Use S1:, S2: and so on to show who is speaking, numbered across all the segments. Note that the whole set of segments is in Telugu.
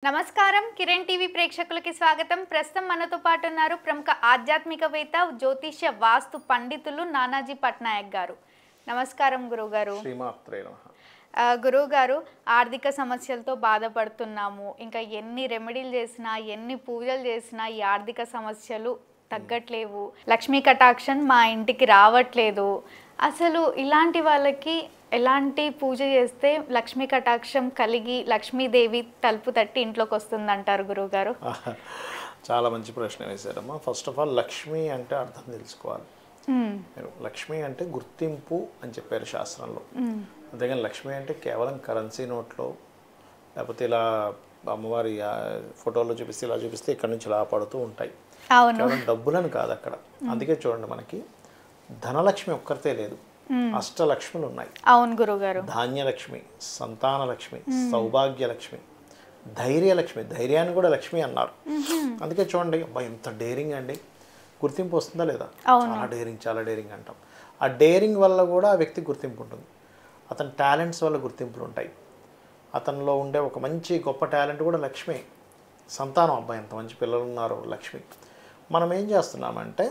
S1: నమస్కారం కిరణ్ టీవీ ప్రేక్షకులకి స్వాగతం. ప్రస్తుతం మనతో పాటు ఉన్నారు ప్రముఖ ఆధ్యాత్మికవేత్త, జ్యోతిష్య వాస్తు పండితులు నానాజీ పట్నాయక్ గారు. నమస్కారం గురుగారు.
S2: శ్రీమాత్రే నమః.
S1: గురుగారు, ఆర్థిక సమస్యలతో బాధపడుతున్నాము. ఇంకా ఎన్ని రెమెడీలు చేసినా, ఎన్ని పూజలు చేసినా ఈ ఆర్థిక సమస్యలు తగ్గట్లేవు. లక్ష్మీ కటాక్షం మా ఇంటికి రావట్లేదు. అసలు ఇలాంటి వాళ్ళకి ఎలాంటి పూజ చేస్తే లక్ష్మీ కటాక్షం కలిగి లక్ష్మీదేవి తలుపు తట్టి ఇంట్లోకి వస్తుందంటారు గురువుగారు?
S2: చాలా మంచి ప్రశ్న వేశారమ్మా. ఫస్ట్ ఆఫ్ ఆల్ లక్ష్మి అంటే అర్థం తెలుసుకోవాలి. లక్ష్మి అంటే గుర్తింపు అని చెప్పారు శాస్త్రంలో. అంతేగాని లక్ష్మి అంటే కేవలం కరెన్సీ నోట్లో లేకపోతే ఇలా అమ్మవారి ఫోటోలో చూపిస్తే ఇలా చూపిస్తే ఇక్కడ నుంచి ఇలా పడుతూ ఉంటాయి. కేవలం డబ్బులను కాదు అక్కడ. అందుకే చూడండి, మనకి ధనలక్ష్మి ఒక్కరితే లేదు, అష్టలక్ష్ములు ఉన్నాయి.
S1: అవును గురుగారు.
S2: ధాన్యలక్ష్మి, సంతానలక్ష్మి, సౌభాగ్యలక్ష్మి, ధైర్యలక్ష్మి. ధైర్యాన్ని కూడా లక్ష్మి అన్నారు. అందుకే చూడండి, అబ్బాయి ఎంత డేరింగ్ అండి, గుర్తింపు వస్తుందా లేదా? చాలా డేరింగ్ అంటాం. ఆ డేరింగ్ వల్ల కూడా ఆ వ్యక్తి గుర్తింపు ఉంటుంది. అతని టాలెంట్స్ వల్ల గుర్తింపులు ఉంటాయి. అతనిలో ఉండే ఒక మంచి గొప్ప టాలెంట్ కూడా లక్ష్మి. సంతానం, అబ్బాయి ఎంత మంచి పిల్లలు ఉన్నారు, లక్ష్మి. మనం ఏం చేస్తున్నామంటే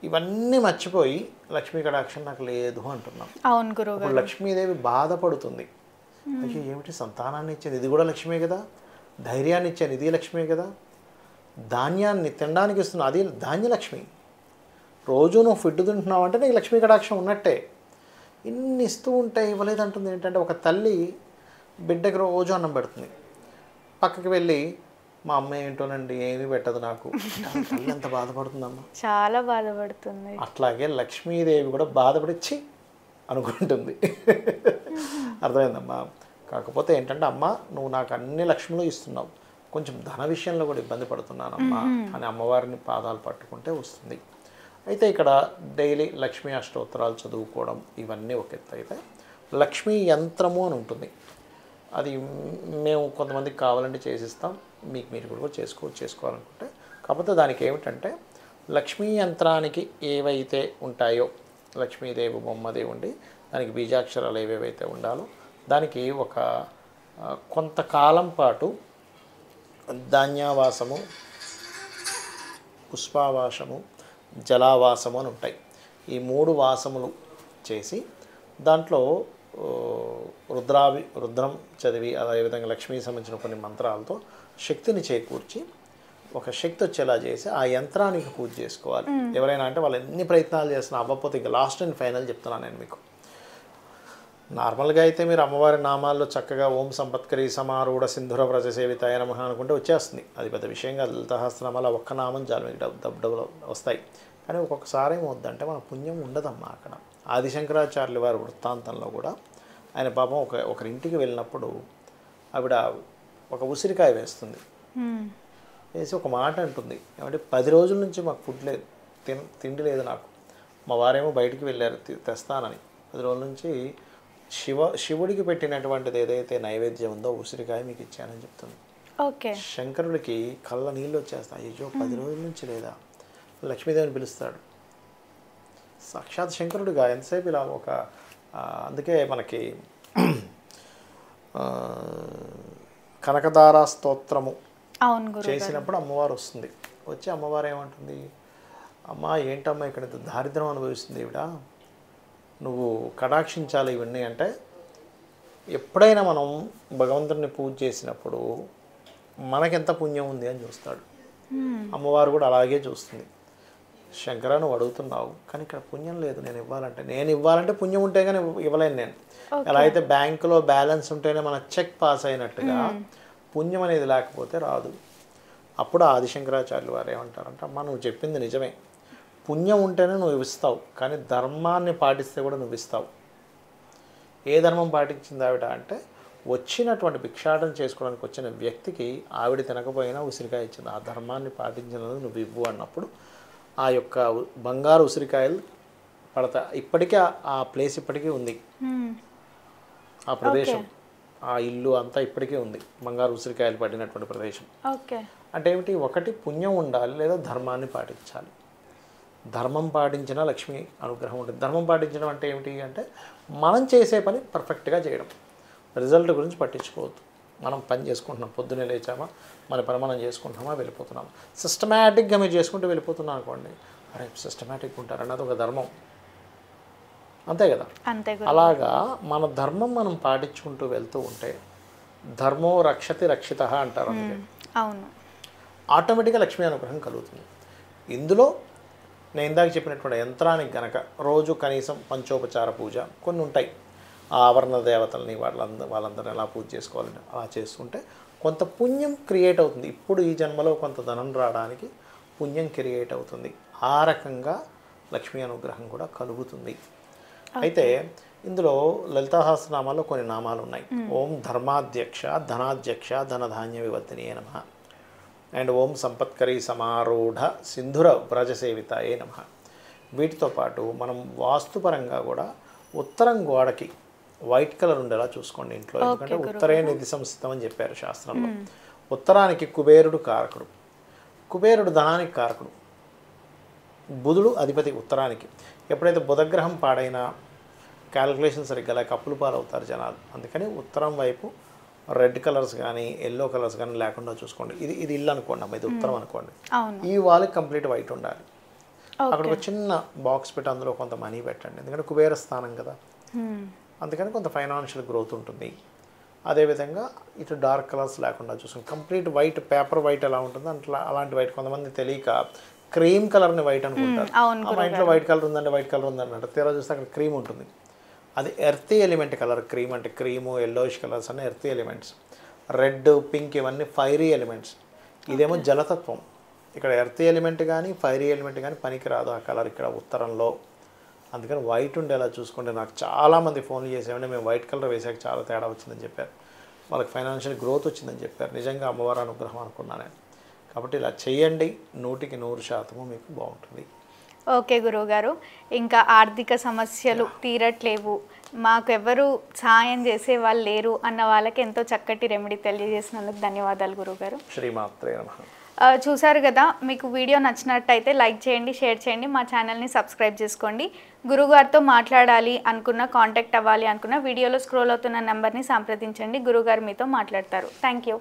S2: ఇవన్నీ మర్చిపోయి లక్ష్మీ కటాక్షం నాకు లేదు అంటున్నాం.
S1: అవును గురుగారు.
S2: లక్ష్మీదేవి బాధపడుతుంది. అయ్యో ఏమిటి, సంతానాన్ని ఇచ్చేది ఇది కూడా లక్ష్మే కదా, ధైర్యాన్ని ఇచ్చాను ఇది లక్ష్మే కదా, ధాన్యాన్ని తినడానికి ఇస్తున్నా అది ధాన్యలక్ష్మి. రోజు నువ్వు ఫుడ్ తింటున్నావు అంటే నీకు లక్ష్మీ కటాక్షం ఉన్నట్టే. ఇన్ని ఇస్తూ ఉంటే ఇవ్వలేదంటుంది ఏంటంటే, ఒక తల్లి బిడ్డకి రోజు అన్నం పెడుతుంది, పక్కకి వెళ్ళి మా అమ్మ ఏంటోనండి ఏమీ పెట్టదు నాకు, తల్లి ఎంత బాధపడుతుందమ్మా,
S1: చాలా బాధపడుతుంది.
S2: అట్లాగే లక్ష్మీదేవి కూడా బాధపడిచ్చి అనుకుంటుంది. అర్థమైందమ్మా. కాకపోతే ఏంటంటే, అమ్మ నువ్వు నాకు అన్ని లక్ష్ములు ఇస్తున్నావు, కొంచెం ధన విషయంలో కూడా ఇబ్బంది పడుతున్నానమ్మా అని అమ్మవారిని పాదాలు పట్టుకుంటే వస్తుంది. అయితే ఇక్కడ డైలీ లక్ష్మీ అష్టోత్తరాలు చదువుకోవడం ఇవన్నీ ఒక ఎత్తు. అయితే లక్ష్మీ యంత్రము అని ఉంటుంది, అది మేము కొంతమందికి కావాలంటే చేసిస్తాం, మీకు మీరు కూడా చేసుకోవాలనుకుంటే. కాకపోతే దానికి ఏమిటంటే, లక్ష్మీ యంత్రానికి ఏవైతే ఉంటాయో, లక్ష్మీదేవి బొమ్మదే ఉండి దానికి బీజాక్షరాలు ఏవేవైతే ఉండాలో దానికి ఒక కొంతకాలం పాటు ధాన్యావాసము, పుష్పావాసము, జలావాసము అని ఉంటాయి. ఈ 3 వాసములు చేసి దాంట్లో రుద్రం చదివి అదేవిధంగా లక్ష్మీకి సంబంధించిన కొన్ని మంత్రాలతో శక్తిని చేకూర్చి ఒక శక్తి వచ్చేలా చేసి ఆ యంత్రానికి పూజ చేసుకోవాలి. ఎవరైనా అంటే వాళ్ళు ఎన్ని ప్రయత్నాలు చేసినా అవ్వకపోతే ఇక లాస్ట్ అండ్ ఫైనల్ చెప్తున్నాను నేను మీకు. నార్మల్గా అయితే మీరు అమ్మవారి నామాల్లో చక్కగా ఓం సంపత్కరి సమారూఢ సింధుర వ్రజ సేవితాయ నమః అనుకుంటే వచ్చేస్తుంది. అది పెద్ద విషయంగా లలితాసహస్రనామాల ఒక్క నామం చాలు మీకు డబ్బులు వస్తాయి. కానీ ఒక్కొక్కసారి ఏమవుద్దంటే మన పుణ్యం ఉండదమ్మా అక్కడ. ఆదిశంకరాచార్యుల వారి వృత్తాంతంలో కూడా ఆయన పాపం ఒకరింటికి వెళ్ళినప్పుడు ఆవిడ ఒక ఉసిరికాయ వేస్తుంది. వేసి ఒక మాట అంటుంది, ఏమంటే 10 రోజుల నుంచి మాకు ఫుడ్ లేదు, తిండి లేదు నాకు, మా వారేమో బయటికి వెళ్ళారు తెస్తానని. 10 రోజుల నుంచి శివుడికి పెట్టినటువంటిది ఏదైతే నైవేద్యం ఉందో ఉసిరికాయ మీకు ఇచ్చానని చెప్తుంది.
S1: ఓకే.
S2: శంకరుడికి కళ్ళ నీళ్ళు వచ్చేస్తాయి. అయ్యో 10 రోజుల నుంచి లేదా. లక్ష్మీదేవిని పిలుస్తాడు. సాక్షాత్ శంకరుడిగా ఎంతసేపు ఇలా ఒక అందుకే మనకి కనకదార స్తోత్రము చేసినప్పుడు అమ్మవారు వస్తుంది. వచ్చి అమ్మవారు ఏమంటుంది, అమ్మ ఏంటమ్మా ఇక్కడ దారిద్ర్యం అనుభవిస్తుంది ఈవిడ, నువ్వు కటాక్షించాలి ఇవన్నీ అంటే. ఎప్పుడైనా మనం భగవంతుడిని పూజ చేసినప్పుడు మనకెంత పుణ్యం ఉంది అని చూస్తాడు. అమ్మవారు కూడా అలాగే చూస్తుంది. శంకర నువ్వు అడుగుతున్నావు కానీ ఇక్కడ పుణ్యం లేదు, నేను ఇవ్వాలంటే పుణ్యం ఉంటే కానీ ఇవ్వలేను నేను. ఎలా అయితే బ్యాంకులో బ్యాలెన్స్ ఉంటేనే మన చెక్ పాస్ అయినట్టుగా పుణ్యం అనేది లేకపోతే రాదు. అప్పుడు ఆదిశంకరాచార్యులు వారు ఏమంటారంటే, అమ్మ నువ్వు చెప్పింది నిజమే, పుణ్యం ఉంటేనే నువ్వు ఇస్తావు, కానీ ధర్మాన్ని పాటిస్తే కూడా నువ్వు ఇస్తావు. ఏ ధర్మం పాటించింది ఆవిడ అంటే, వచ్చినటువంటి భిక్షాటన చేసుకోవడానికి వచ్చిన వ్యక్తికి ఆవిడ తినకపోయినా ఉసిరికాయ ఇచ్చింది. ఆ ధర్మాన్ని పాటించినందుకు నువ్వు ఇవ్వు అన్నప్పుడు ఆ యొక్క బంగారు ఉసిరికాయలు పడతాయి. ఇప్పటికీ ఆ ప్లేస్ ఇప్పటికీ ఉంది, ఆ ప్రదేశం, ఆ ఇల్లు అంతా ఇప్పటికీ ఉంది, బంగారు ఉసిరికాయలు పడినటువంటి ప్రదేశం. అంటే ఏమిటి, ఒకటి పుణ్యం ఉండాలి లేదా ధర్మాన్ని పాటించాలి. ధర్మం పాటించిన లక్ష్మి అనుగ్రహం ఉంటుంది. ధర్మం పాటించడం అంటే ఏమిటి అంటే, మనం చేసే పని పర్ఫెక్ట్గా చేయడం, రిజల్ట్ గురించి పట్టించుకోవద్దు. మనం పని చేసుకుంటున్నాం, పొద్దున్నే లేచామా మన పని మనం చేసుకుంటున్నామా వెళ్ళిపోతున్నాం. సిస్టమేటిక్గా మీరు చేసుకుంటూ వెళ్ళిపోతున్నాం అనుకోండి, అరే సిస్టమేటిక్గా ఉంటారు అన్నది ఒక ధర్మం, అంతే కదా.
S1: అంతే
S2: అలాగా మన ధర్మం మనం పాటించుకుంటూ వెళ్తూ ఉంటే ధర్మో రక్షతి రక్షిత అంటారు. అందుకే
S1: అవును,
S2: ఆటోమేటిక్గా లక్ష్మీ అనుగ్రహం కలుగుతుంది. ఇందులో నేను ఇందాక చెప్పినటువంటి యంత్రానికి గనక రోజు కనీసం పంచోపచార పూజ కొన్ని ఉంటాయి, ఆ ఆవరణ దేవతల్ని వాళ్ళందరూ ఎలా పూజ చేసుకోవాలని అలా చేస్తుంటే కొంత పుణ్యం క్రియేట్ అవుతుంది. ఇప్పుడు ఈ జన్మలో కొంత ధనం రావడానికి పుణ్యం క్రియేట్ అవుతుంది. ఆ రకంగా లక్ష్మీ అనుగ్రహం కూడా కలుగుతుంది. అయితే ఇందులో లలితా సహస్రనామాల్లో కొన్ని నామాలు ఉన్నాయి. ఓం ధర్మాధ్యక్ష ధనాధ్యక్ష ధనధాన్య వివర్ధిని నమః అండ్ ఓం సంపత్కరీ సమారూఢ సింధుర వ్రజసేవితాయే నమః. వీటితో పాటు మనం వాస్తుపరంగా కూడా ఉత్తరం గోడకి వైట్ కలర్ ఉండేలా చూసుకోండి ఇంట్లో. ఎందుకంటే ఉత్తరే నిధి సంస్థితం అని చెప్పారు శాస్త్రంలో. ఉత్తరానికి కుబేరుడు కారకుడు, కుబేరుడు ధనానికి కారకుడు, బుధుడు అధిపతి ఉత్తరానికి. ఎప్పుడైతే బుధగ్రహం పాడైనా క్యాలిక్యులేషన్ సరిగ్గా లేక అప్పులు పాలవుతారు జనాలు. అందుకని ఉత్తరం వైపు రెడ్ కలర్స్ కానీ ఎల్లో కలర్స్ కానీ లేకుండా చూసుకోండి. ఇది ఇల్లు అనుకోండి అమ్మ, ఇది ఉత్తరం అనుకోండి, ఈ వాళ్ళకి కంప్లీట్ వైట్ ఉండాలి. అక్కడ ఒక చిన్న బాక్స్ పెట్టి అందులో కొంత మనీ పెట్టండి, ఎందుకంటే కుబేర స్థానం కదా, అందుకని కొంత ఫైనాన్షియల్ గ్రోత్ ఉంటుంది. అదేవిధంగా ఇటు డార్క్ కలర్స్ లేకుండా చూసుకోండి, కంప్లీట్ వైట్, పేపర్ వైట్ ఎలా ఉంటుందో అట్లా అలాంటి వైట్. కొంతమంది తెలియక క్రీమ్ కలర్ని వైట్ అనుకుంటారు. మా ఇంట్లో వైట్ కలర్ ఉందండి, వైట్ కలర్ ఉందండి అంటే తీరా చూస్తే అక్కడ క్రీమ్ ఉంటుంది. అది ఎర్తీ ఎలిమెంట్ కలర్. క్రీమ్ అంటే క్రీము, ఎల్లోయిష్ కలర్స్ అన్నీ ఎర్తీ ఎలిమెంట్స్. రెడ్, పింక్ ఇవన్నీ ఫైరీ ఎలిమెంట్స్. ఇదేమో జలతత్వం. ఇక్కడ ఎర్తీ ఎలిమెంట్ కానీ ఫైరీ ఎలిమెంట్ కానీ పనికి రాదు ఆ కలర్ ఇక్కడ ఉత్తరంలో. అందుకని వైట్ ఉండేలా చూసుకోండి. నాకు చాలామంది ఫోన్లు చేసేవంటే మేము వైట్ కలర్ వేసాక చాలా తేడా వచ్చిందని చెప్పారు, వాళ్ళకి ఫైనాన్షియల్ గ్రోత్ వచ్చిందని చెప్పారు. నిజంగా అమ్మవారి అనుగ్రహం అనుకున్నాను. కాబట్టి ఇలా చేయండి, 100% మీకు బాగుంటుంది.
S1: ఓకే గురువుగారు, ఇంకా ఆర్థిక సమస్యలు తీరట్లేవు, మాకెవరు సాయం చేసే వాళ్ళు లేరు అన్న వాళ్ళకి ఎంతో చక్కటి రెమెడీ తెలియజేసినందుకు ధన్యవాదాలు గురువుగారు.
S2: శ్రీమాత్రే నమః.
S1: చూసారు కదా, మీకు వీడియో నచ్చినట్టయితే లైక్ చేయండి, షేర్ చేయండి, మా ఛానల్ని సబ్స్క్రైబ్ చేసుకోండి. గురువుగారితో మాట్లాడాలి అనుకున్న, కాంటాక్ట్ అవ్వాలి అనుకున్న వీడియోలో స్క్రోల్ అవుతున్న నెంబర్ని సంప్రదించండి. గురువుగారు మీతో మాట్లాడతారు. Thank you.